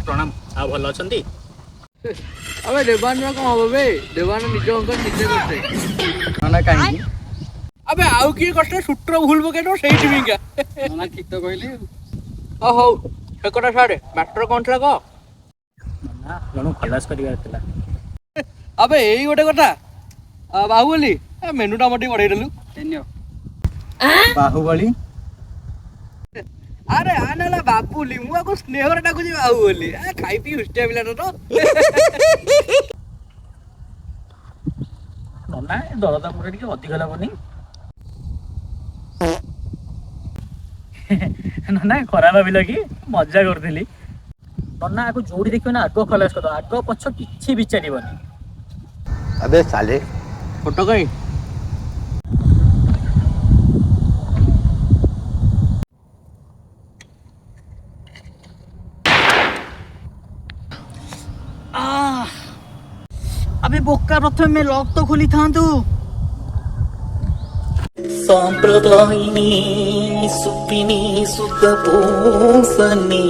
प्रणाम आ भल अछंती अबे देवान में कौन हो बे देवान निज अंक निजे करते ना काहे अबे आउ की करते सूत्र भूल पकेनो सेही टिमिंगा ना ठीक तो कहली ओ हो एकटा साडे मैटर कोन थला को ना जणु खलास करिया थिला अबे एई गोटे कथा बाहुबली मेनूटा मटी बढ़ाई देलु केन्यो बाहुबली अरे आनाला बाबुली मु को स्नेहर डाकु जी बाहुबली खाई पी हुस्टिया पिला तो नना दरदा मुरे टिके अधिक लागोनी नना खराब भाविल कि मजा करथिली नना आको जोड़ी देखियो ना आगो खलास कर आगो पछ किछि विचारिबनी अबे साले फोटो कहीं अबे बोका प्रथमे लॉक तो खोली थांतु संप्रदायिनी सुपिनी सुत पोसनी